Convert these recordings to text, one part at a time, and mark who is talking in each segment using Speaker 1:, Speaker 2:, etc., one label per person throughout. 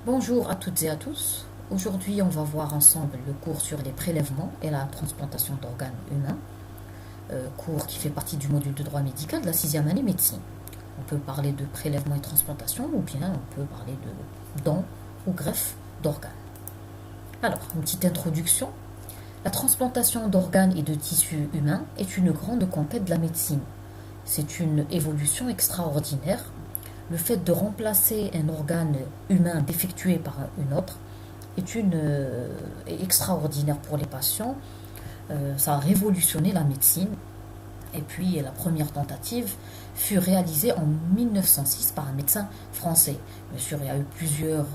Speaker 1: Bonjour à toutes et à tous. Aujourd'hui, on va voir ensemble le cours sur les prélèvements et la transplantation d'organes humains, cours qui fait partie du module de droit médical de la sixième année médecine. On peut parler de prélèvement et transplantation ou bien on peut parler de don ou greffe d'organes. Alors, une petite introduction. La transplantation d'organes et de tissus humains est une grande conquête de la médecine. C'est une évolution extraordinaire. Le fait de remplacer un organe humain défectué par une autre est extraordinaire pour les patients. Ça a révolutionné la médecine. Et puis la première tentative fut réalisée en 1906 par un médecin français. Bien sûr, il y a eu plusieurs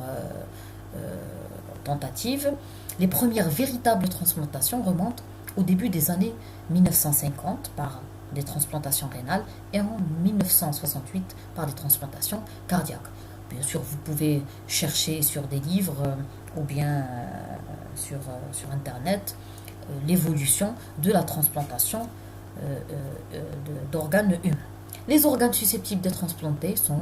Speaker 1: tentatives. Les premières véritables transplantations remontent au début des années 1950 par des transplantations rénales et en 1968 par des transplantations cardiaques. Bien sûr, vous pouvez chercher sur des livres ou bien sur Internet l'évolution de la transplantation d'organes humains. Les organes susceptibles d'être transplantés sont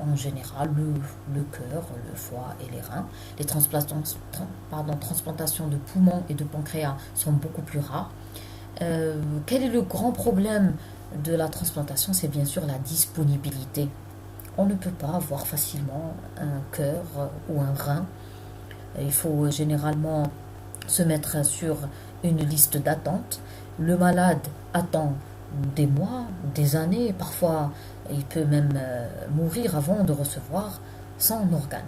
Speaker 1: en général le cœur, le foie et les reins. Les transplantations de poumons et de pancréas sont beaucoup plus rares. Quel est le grand problème de la transplantation? C'est bien sûr la disponibilité. On ne peut pas avoir facilement un cœur ou un rein. Il faut généralement se mettre sur une liste d'attente. Le malade attend des mois, des années, parfois il peut même mourir avant de recevoir son organe.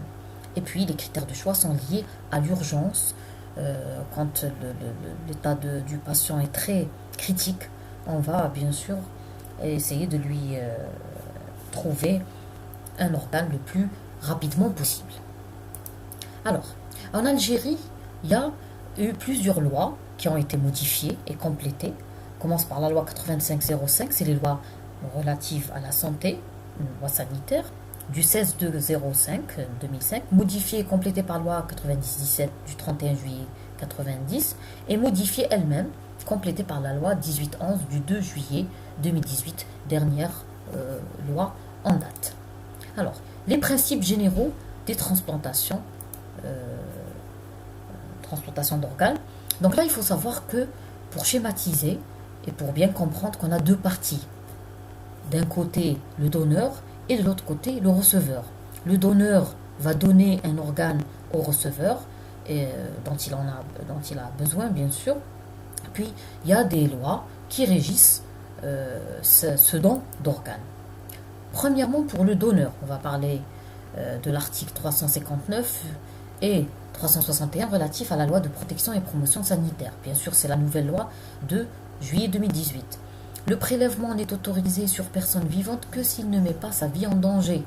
Speaker 1: Et puis les critères de choix sont liés à l'urgence. Quand l'état du patient est très critique, on va bien sûr essayer de lui trouver un organe le plus rapidement possible. Alors, en Algérie, il y a eu plusieurs lois qui ont été modifiées et complétées. On commence par la loi 85-05, c'est les lois relatives à la santé, une loi sanitaire, du 16-05 2005, modifiée et complétée par la loi 97 du 31 juillet 90, et modifiée elle-même, complétée par la loi 1811 du 2 juillet 2018, dernière loi en date. Alors, les principes généraux des transplantations d'organes. Donc là, il faut savoir que pour schématiser et pour bien comprendre qu'on a deux parties. D'un côté, le donneur et de l'autre côté, le receveur. Le donneur va donner un organe au receveur dont il a besoin, bien sûr. Puis, il y a des lois qui régissent ce don d'organes. Premièrement, pour le donneur, on va parler de l'article 359 et 361 relatif à la loi de protection et promotion sanitaire. Bien sûr, c'est la nouvelle loi de juillet 2018. Le prélèvement n'est autorisé sur personne vivante que s'il ne met pas sa vie en danger.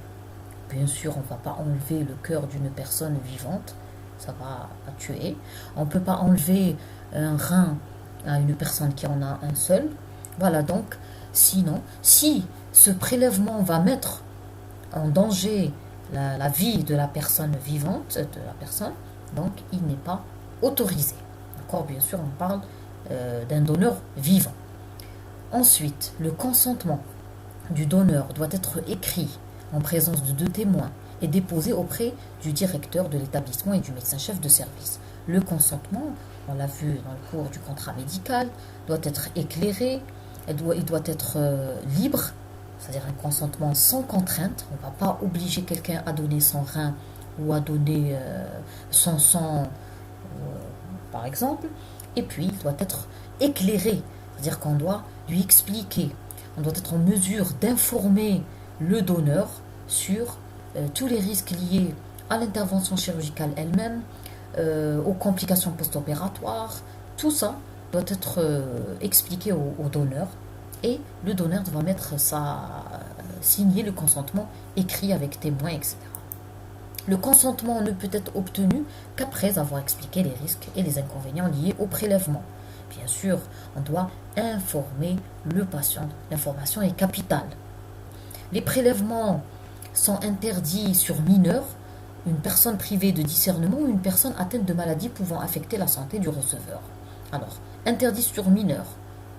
Speaker 1: Bien sûr, on ne va pas enlever le cœur d'une personne vivante, ça va la tuer. On ne peut pas enlever un rein à une personne qui en a un seul. Voilà, donc, sinon, si ce prélèvement va mettre en danger la vie de la personne vivante, donc il n'est pas autorisé. D'accord, bien sûr, on parle d'un donneur vivant. Ensuite, le consentement du donneur doit être écrit en présence de deux témoins et déposé auprès du directeur de l'établissement et du médecin-chef de service. Le consentement, on l'a vu dans le cours du contrat médical, doit être éclairé, il doit être libre, c'est-à-dire un consentement sans contrainte. On ne va pas obliger quelqu'un à donner son rein ou à donner son sang, par exemple. Et puis, il doit être éclairé, c'est-à-dire qu'on doit lui expliquer, on doit être en mesure d'informer le donneur sur tous les risques liés à l'intervention chirurgicale elle-même, aux complications post-opératoires. Tout ça doit être expliqué au donneur et le donneur doit signer le consentement écrit avec témoins, etc. Le consentement ne peut être obtenu qu'après avoir expliqué les risques et les inconvénients liés au prélèvement. Bien sûr, on doit informer le patient. L'information est capitale. Les prélèvements sont interdits sur mineurs, une personne privée de discernement ou une personne atteinte de maladies pouvant affecter la santé du receveur. Alors, interdit sur mineurs.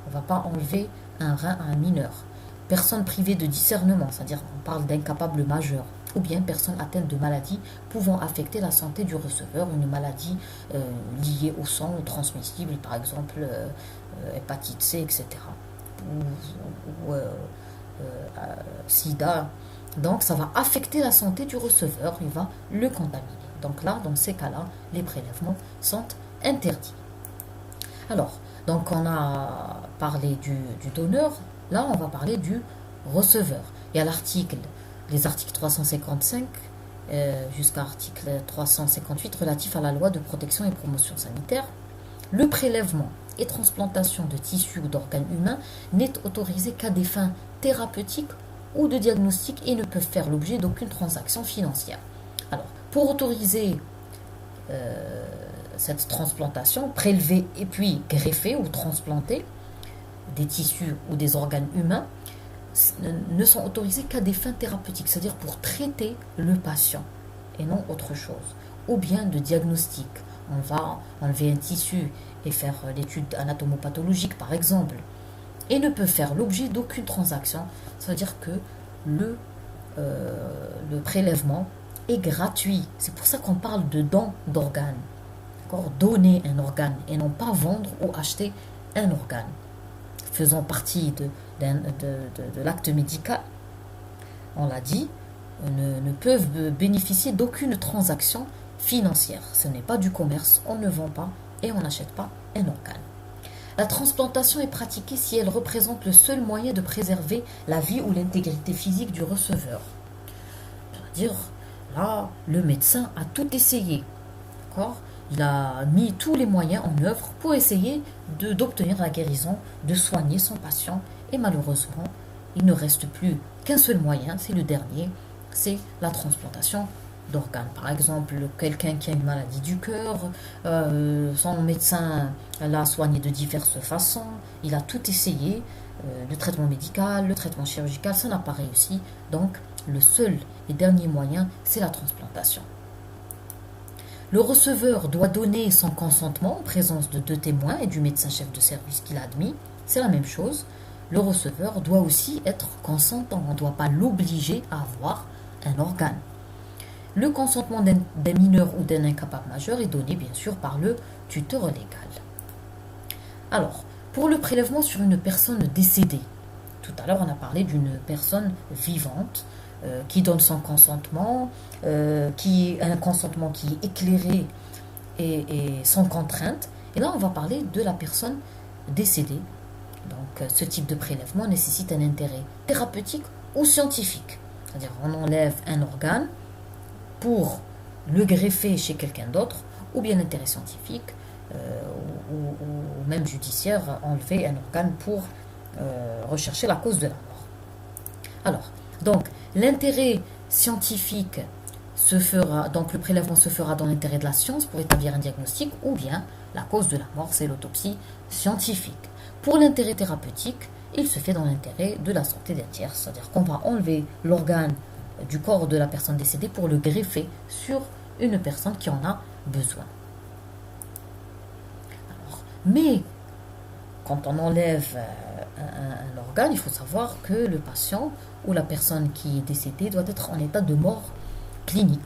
Speaker 1: On ne va pas enlever un rein à un mineur. Personne privée de discernement, c'est-à-dire on parle d'incapable majeur. ou bien personne atteinte de maladies pouvant affecter la santé du receveur, une maladie liée au sang ou transmissible, par exemple hépatite C, etc. Ou sida. Donc ça va affecter la santé du receveur, il va le contaminer. Donc là, dans ces cas-là, les prélèvements sont interdits. Alors, donc on a parlé du donneur, là on va parler du receveur. Il y a les articles 355 jusqu'à l'article 358 relatifs à la loi de protection et promotion sanitaire. Le prélèvement et transplantation de tissus ou d'organes humains n'est autorisé qu'à des fins thérapeutiques ou de diagnostic et ne peuvent faire l'objet d'aucune transaction financière. Alors, pour autoriser cette transplantation, prélever et puis greffer ou transplanter des tissus ou des organes humains ne sont autorisés qu'à des fins thérapeutiques, c'est-à-dire pour traiter le patient et non autre chose, ou bien de diagnostic. On va enlever un tissu et faire l'étude anatomopathologique par exemple, et ne peut faire l'objet d'aucune transaction. Ça veut dire que le prélèvement est gratuit. C'est pour ça qu'on parle de don d'organes. Donner un organe et non pas vendre ou acheter un organe. Faisant partie de l'acte médical, on l'a dit, ne peuvent bénéficier d'aucune transaction financière. Ce n'est pas du commerce, on ne vend pas et on n'achète pas un organe. La transplantation est pratiquée si elle représente le seul moyen de préserver la vie ou l'intégrité physique du receveur. C'est-à-dire, là, le médecin a tout essayé. D'accord ? Il a mis tous les moyens en œuvre pour essayer d'obtenir la guérison, de soigner son patient. Et malheureusement, il ne reste plus qu'un seul moyen, c'est le dernier, c'est la transplantation d'organes. Par exemple, quelqu'un qui a une maladie du cœur, son médecin l'a soigné de diverses façons, il a tout essayé, le traitement médical, le traitement chirurgical, ça n'a pas réussi. Donc, le seul et dernier moyen, c'est la transplantation. Le receveur doit donner son consentement en présence de 2 témoins et du médecin chef de service qui l'a admis. C'est la même chose. Le receveur doit aussi être consentant. On ne doit pas l'obliger à avoir un organe. Le consentement d'un mineur ou d'un incapable majeur est donné bien sûr par le tuteur légal. Alors, pour le prélèvement sur une personne décédée, tout à l'heure on a parlé d'une personne vivante qui donne son consentement, un consentement qui est éclairé et sans contrainte. Et là, on va parler de la personne décédée. Donc, ce type de prélèvement nécessite un intérêt thérapeutique ou scientifique. C'est-à-dire, on enlève un organe pour le greffer chez quelqu'un d'autre, ou bien l'intérêt scientifique, ou même judiciaire, enlever un organe pour rechercher la cause de la mort. Alors, donc, l'intérêt scientifique donc le prélèvement se fera dans l'intérêt de la science pour établir un diagnostic, ou bien la cause de la mort, c'est l'autopsie scientifique. Pour l'intérêt thérapeutique, il se fait dans l'intérêt de la santé d'un tiers, c'est-à-dire qu'on va enlever l'organe du corps de la personne décédée pour le greffer sur une personne qui en a besoin. Alors, mais quand on enlève un organe, il faut savoir que le patient ou la personne qui est décédée doit être en état de mort clinique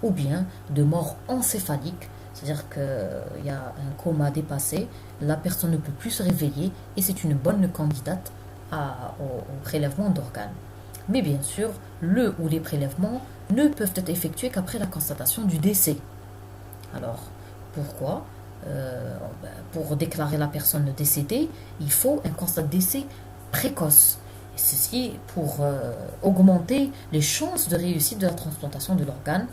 Speaker 1: ou bien de mort encéphalique, c'est-à-dire qu'il y a un coma dépassé, la personne ne peut plus se réveiller et c'est une bonne candidate au prélèvement d'organes. Mais bien sûr, le ou les prélèvements ne peuvent être effectués qu'après la constatation du décès. Alors, pourquoi ? Pour déclarer la personne décédée, il faut un constat de décès précoce. Et ceci pour augmenter les chances de réussite de la transplantation de l'organe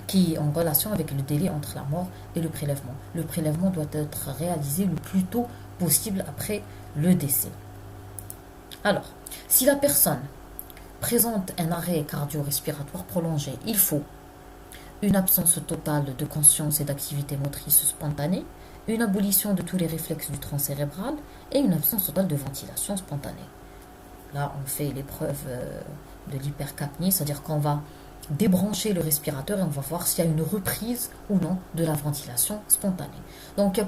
Speaker 1: qui est en relation avec le délai entre la mort et le prélèvement. Le prélèvement doit être réalisé le plus tôt possible après le décès. Alors, si la personne présente un arrêt cardio-respiratoire prolongé, il faut une absence totale de conscience et d'activité motrice spontanée, une abolition de tous les réflexes du tronc cérébral et une absence totale de ventilation spontanée. Là, on fait l'épreuve de l'hypercapnie, c'est-à-dire qu'on va débrancher le respirateur et on va voir s'il y a une reprise ou non de la ventilation spontanée. Donc, il y a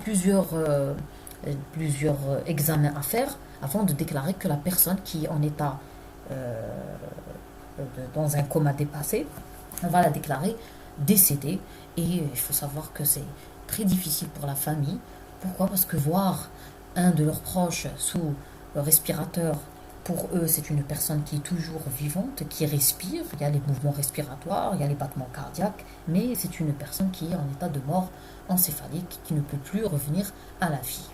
Speaker 1: plusieurs examens à faire avant de déclarer que la personne qui est en état dans un coma dépassé, on va la déclarer décédée. Et il faut savoir que c'est très difficile pour la famille. Pourquoi? Parce que voir un de leurs proches sous le respirateur, pour eux, c'est une personne qui est toujours vivante, qui respire. Il y a les mouvements respiratoires, il y a les battements cardiaques, mais c'est une personne qui est en état de mort encéphalique, qui ne peut plus revenir à la vie.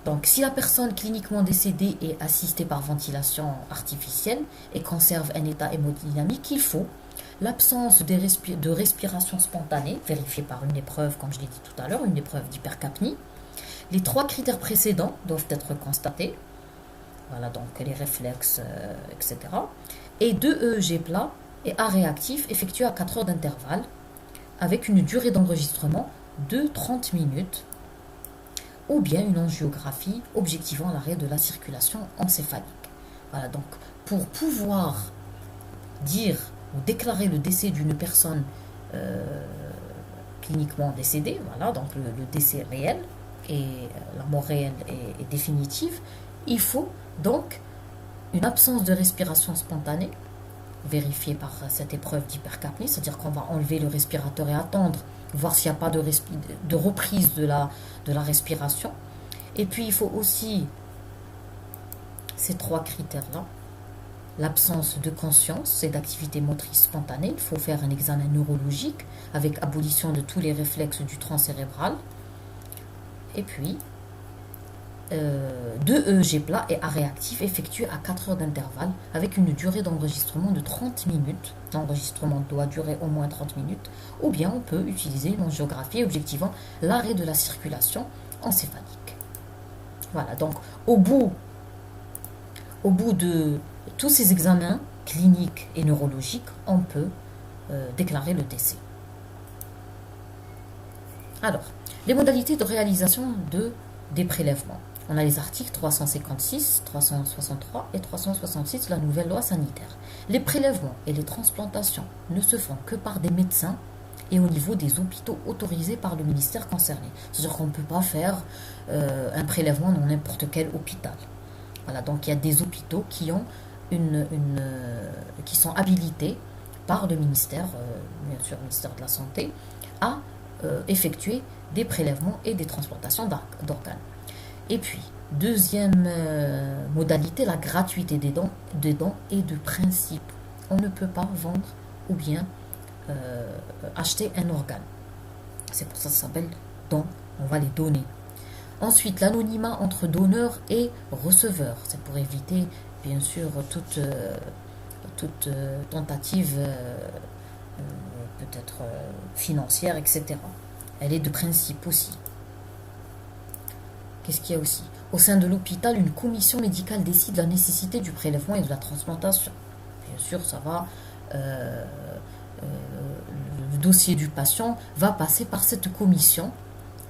Speaker 1: Donc, si la personne cliniquement décédée est assistée par ventilation artificielle et conserve un état hémodynamique, il faut l'absence de respiration spontanée, vérifiée par une épreuve, comme je l'ai dit tout à l'heure, une épreuve d'hypercapnie. Les 3 critères précédents doivent être constatés. Voilà, donc les réflexes, etc. Et 2 EEG plats et A réactif effectués à 4 heures d'intervalle, avec une durée d'enregistrement de 30 minutes, ou bien une angiographie objectivant l'arrêt de la circulation encéphalique. Voilà, donc pour pouvoir dire ou déclarer le décès d'une personne cliniquement décédée, voilà, donc le décès réel et la mort réelle est définitive, il faut donc une absence de respiration spontanée, vérifiée par cette épreuve d'hypercapnie, c'est-à-dire qu'on va enlever le respirateur et attendre, voir s'il n'y a pas de reprise de la respiration. Et puis il faut aussi ces 3 critères-là. L'absence de conscience et d'activité motrice spontanée. Il faut faire un examen neurologique avec abolition de tous les réflexes du tronc cérébral. Et puis, 2 EEG plats et A réactif effectués à 4 heures d'intervalle avec une durée d'enregistrement de 30 minutes. L'enregistrement doit durer au moins 30 minutes. Ou bien on peut utiliser une angiographie objectivant l'arrêt de la circulation encéphalique. Voilà, donc au bout de tous ces examens cliniques et neurologiques, on peut déclarer le décès. Alors, les modalités de réalisation des prélèvements. On a les articles 356, 363 et 366 de la nouvelle loi sanitaire. Les prélèvements et les transplantations ne se font que par des médecins et au niveau des hôpitaux autorisés par le ministère concerné. C'est-à-dire qu'on ne peut pas faire un prélèvement dans n'importe quel hôpital. Voilà, donc il y a des hôpitaux qui ont qui sont habilités par le ministère, bien sûr le ministère de la Santé, à effectuer des prélèvements et des transplantations d'organes. Et puis, deuxième modalité, la gratuité des dons est de principe. On ne peut pas vendre ou bien acheter un organe. C'est pour ça que ça s'appelle don, on va les donner. Ensuite, l'anonymat entre donneur et receveur. C'est pour éviter, bien sûr, toute tentative peut-être financière, etc. Elle est de principe aussi. Qu'est-ce qu'il y a aussi? Au sein de l'hôpital, une commission médicale décide de la nécessité du prélèvement et de la transplantation. Bien sûr, ça va... le dossier du patient va passer par cette commission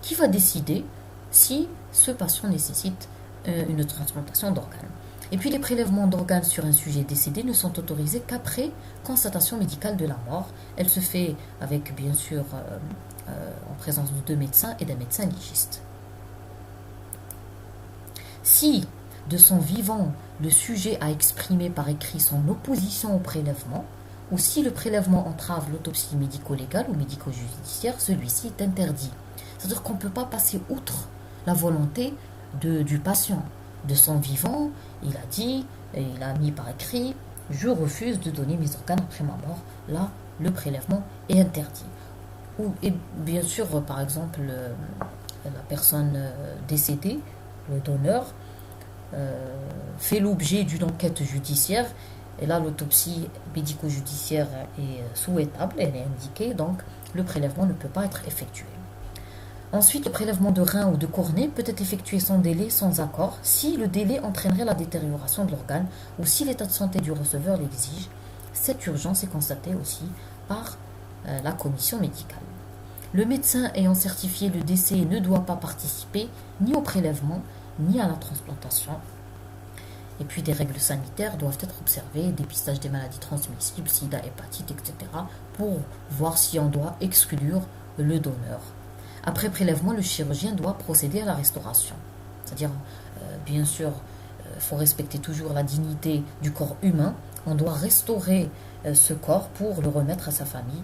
Speaker 1: qui va décider si ce patient nécessite une transplantation d'organes. Et puis les prélèvements d'organes sur un sujet décédé ne sont autorisés qu'après constatation médicale de la mort. Elle se fait avec, bien sûr, en présence de 2 médecins et d'un médecin légiste. Si, de son vivant, le sujet a exprimé par écrit son opposition au prélèvement, ou si le prélèvement entrave l'autopsie médico-légale ou médico-judiciaire, celui-ci est interdit. C'est-à-dire qu'on ne peut pas passer outre la volonté du patient. De son vivant, il a dit, et il a mis par écrit, je refuse de donner mes organes après ma mort. Là, le prélèvement est interdit. Et bien sûr, par exemple, la personne décédée, le donneur, fait l'objet d'une enquête judiciaire. Et là, l'autopsie médico-judiciaire est souhaitable, elle est indiquée, donc le prélèvement ne peut pas être effectué. Ensuite, le prélèvement de rein ou de cornée peut être effectué sans délai, sans accord, si le délai entraînerait la détérioration de l'organe ou si l'état de santé du receveur l'exige. Cette urgence est constatée aussi par la commission médicale. Le médecin ayant certifié le décès ne doit pas participer ni au prélèvement ni à la transplantation. Et puis des règles sanitaires doivent être observées, dépistage des maladies transmissibles, sida, hépatite, etc. pour voir si on doit exclure le donneur. Après prélèvement, le chirurgien doit procéder à la restauration. C'est-à-dire, bien sûr, il faut respecter toujours la dignité du corps humain. on doit restaurer ce corps pour le remettre à sa famille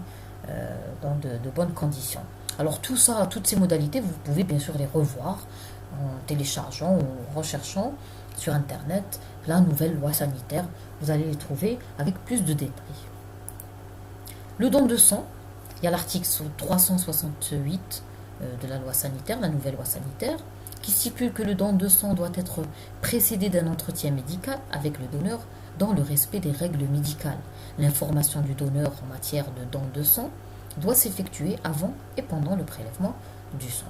Speaker 1: dans de bonnes conditions. Alors tout ça, toutes ces modalités, vous pouvez bien sûr les revoir en téléchargeant ou en recherchant sur Internet la nouvelle loi sanitaire. Vous allez les trouver avec plus de détails. Le don de sang, il y a l'article 368 de la loi sanitaire, la nouvelle loi sanitaire, qui stipule que le don de sang doit être précédé d'un entretien médical avec le donneur dans le respect des règles médicales. L'information du donneur en matière de don de sang doit s'effectuer avant et pendant le prélèvement du sang.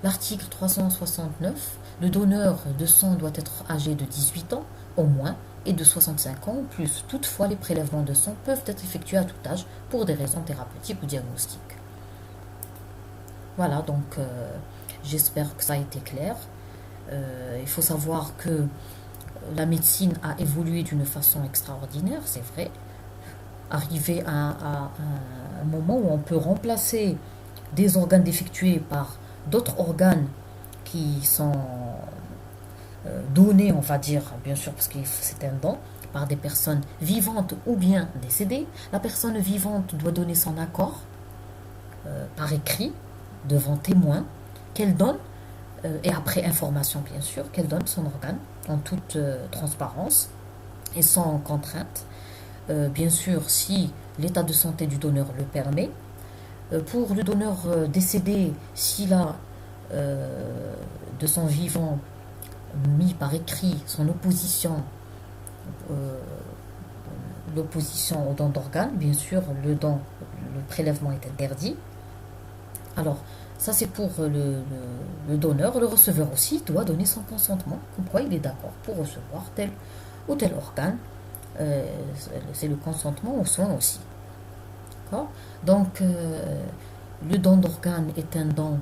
Speaker 1: L'article 369, le donneur de sang doit être âgé de 18 ans au moins et de 65 ans ou plus. Toutefois, les prélèvements de sang peuvent être effectués à tout âge pour des raisons thérapeutiques ou diagnostiques. Voilà, donc j'espère que ça a été clair. Il faut savoir que la médecine a évolué d'une façon extraordinaire, c'est vrai. Arrivé à un moment où on peut remplacer des organes défectués par d'autres organes qui sont donnés, on va dire, bien sûr, parce que c'est un don, par des personnes vivantes ou bien décédées. La personne vivante doit donner son accord par écrit devant témoin qu'elle donne, et après information bien sûr, qu'elle donne son organe en toute transparence et sans contrainte. Bien sûr, si l'état de santé du donneur le permet. Pour le donneur décédé, s'il a de son vivant mis par écrit son l'opposition au don d'organes, bien sûr, le prélèvement est interdit. Alors, ça c'est pour le donneur. Le receveur aussi doit donner son consentement, comme quoi il est d'accord pour recevoir tel ou tel organe. C'est le consentement aux soins aussi. D'accord ? Donc, le don d'organes est un don,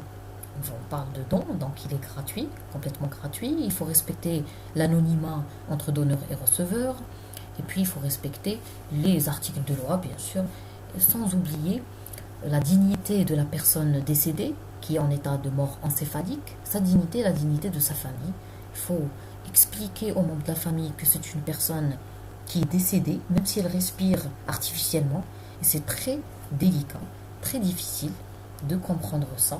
Speaker 1: on parle de don, donc il est gratuit, complètement gratuit. Il faut respecter l'anonymat entre donneur et receveur. Et puis, il faut respecter les articles de loi, bien sûr, sans oublier la dignité de la personne décédée, qui est en état de mort encéphalique, sa dignité et la dignité de sa famille. Il faut expliquer aux membres de la famille que c'est une personne qui est décédée, même si elle respire artificiellement. Et c'est très délicat, très difficile de comprendre ça.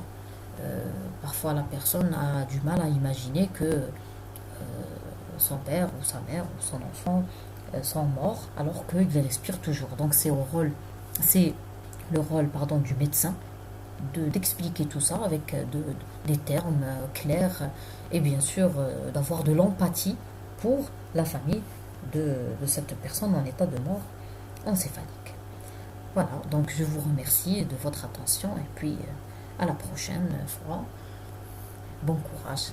Speaker 1: Parfois, la personne a du mal à imaginer que son père ou sa mère ou son enfant sont morts alors qu'ils respirent toujours. Donc, c'est le rôle du médecin d'expliquer tout ça avec des termes clairs et bien sûr d'avoir de l'empathie pour la famille de cette personne en état de mort encéphalique. Voilà, donc je vous remercie de votre attention et puis à la prochaine fois. Bon courage.